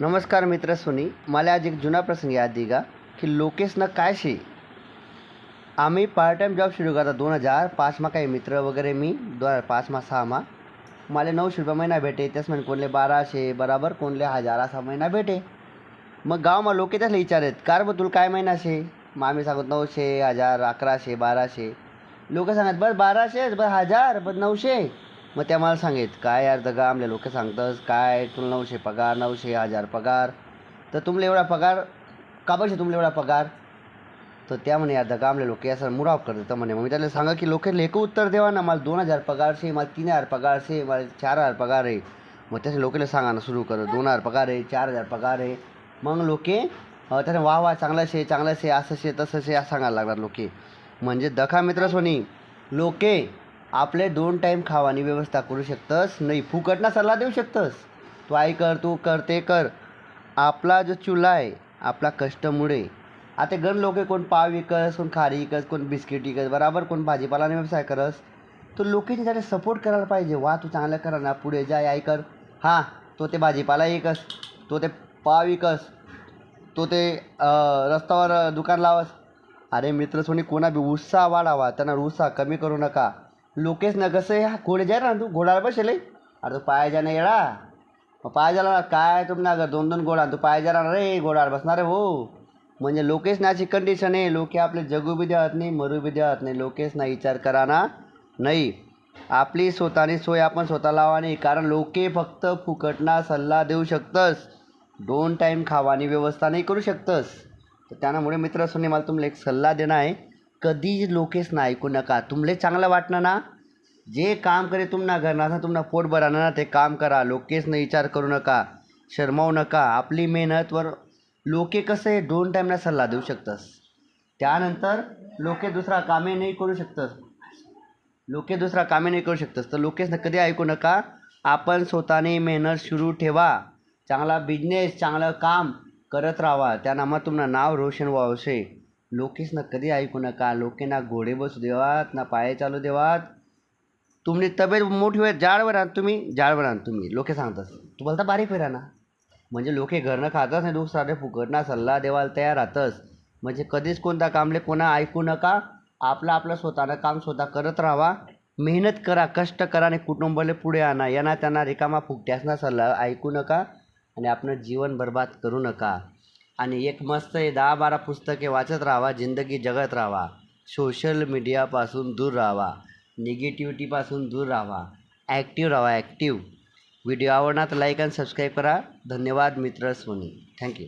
नमस्कार मित्र सोनी, मला आज एक जुना प्रसंग याद दिगा की लोकेशनं काय शे. आम्ही पार्ट टाइम जॉब सुरू करता 2005 काही मित्र वगैरे मी 2005 6 मला 900 रुपये महिना भेटे. त्याच म्हणजे कोणले 1200 बराबर कोणले 1000 असा महिना भेटे. मग गावमा लोके त्याला विचारत कार बा तुला काय महिना शे. मग आम्ही सांगत 900 1000 1100 1200. लोक सांगत बस 1200 बस 1000 बस 900. मग त्या मला सांगेत काय यार दगा आमले लोक सांगतस काय तुला 900 पगार 900 1000 पगार तर तुमले एवढा पगार का बसे तुमले एवढा पगार. तर त्या म्हणे यार दगा आमले लोक असं मुराव करत म्हणे. मग मी त्याला सांगा की लोक लेख उत्तर देवा ना मला 2000 पगार शे मला 3000 पगार शे मला 4000 पगार आहे. मग त्याच्या लोकेला सांगा ना सुरू कर 2000 पगार आहे 4000 पगार आहे. मग लोके त्याने वाह चांगला शे असं शे तसं शे असं सांगायला लागणार लोके. म्हणजे दखा मित्र सोनी लोके आपले 2 टाईम खावानी व्यवस्था करू शकतस नाही फुकटना सल्ला देऊ शकतस. तू आई कर तू कर ते कर. आपला जो चुला आहे आपला कष्टमुळे आता गण लोक कोण पाव विकस कोण खारी विकस कोण बिस्किट विकस बराबर कोण भाजीपालाने व्यवसाय करस. तर लोकांनी त्याला सपोर्ट करायला पाहिजे. वा तू चांगलं करा ना पुढे जाय आई कर. हां तो ते भाजीपाला विकस तो ते पाव विकस तो ते रस्त्यावर दुकान लावस. अरे मित्र सोनी कोणा बी उत्साह वाढावा त्यांना उत्साह कमी करू नका. लोकेश न कसं हा घोडे जाय ना तू घोडाला बसेल अरे तू पाय जा ना येडा. मग पाय झाला काय तुम अगर 2-2 घोडा तू पाय जा रे घोडावर बसणार आहे हो. म्हणजे लोकेश नाची कंडिशन आहे. लोके आपले जगू बी देत नाही मरू बी देत नाही. लोकेश ना विचार करा ना नाही आपली स्वतःनी सोय आपण स्वतः लावा नाही. कारण लोके फक्त फुकटना सल्ला देऊ शकतस 2 टाईम खावानी व्यवस्था नाही करू शकतस. तर त्यामुळे मित्र सोनी मला तुम्हाला एक सल्ला देणं आहे कधीच लोकेश ना ऐकू नका. तुमले चांगलं वाटणं ना जे काम करे तुम्हाला घरना तुम्हाला पोट भरानं ना ते काम करा. लोकेशनं विचार करू नका शरमावू नका. आपली मेहनतवर लोके कसं आहे 2 टाईमला सल्ला देऊ शकतस. त्यानंतर लोके दुसरा कामे नाही करू शकतस. तर लोकेशनं कधी ऐकू नका. आपण स्वतःने मेहनत सुरू ठेवा. चांगला बिझनेस चांगलं काम करत राहा. त्या नामात तुम्हाला नाव रोशन व्हावशे. लोकेशनं कधी ऐकू नका. लोकेना घोडे बसू देवात ना पाय चालू देवात. तुमची तब्येत मोठी होईल जाडवर आण तुम्ही लोके सांगतात तू बोलता बारीक होईल ना. म्हणजे लोके घरनं खातच नाही दुसरा फुकटना सल्ला देवाला तयार राहतस. म्हणजे कधीच कोणता कामले कोणा ऐकू नका. आपलं स्वतःनं काम स्वतः करत राहा. मेहनत करा कष्ट करा आणि कुटुंबाला पुढे आणा. यांना त्यांना रिकामा फुकट्यासना सल्ला ऐकू नका आणि आपलं जीवन बर्बाद करू नका. आणि एक मस्त 10-12 पुस्तके वाचत राहावा. जिंदगी जगत राहावा. सोशल मीडियापासून दूर राहावा. निगेटिव्हिटीपासून दूर राहावा. ॲक्टिव्ह राहावा. व्हिडिओ आवडला तर लाईक आणि सबस्क्राईब करा. धन्यवाद मित्र सोनी. थँक्यू.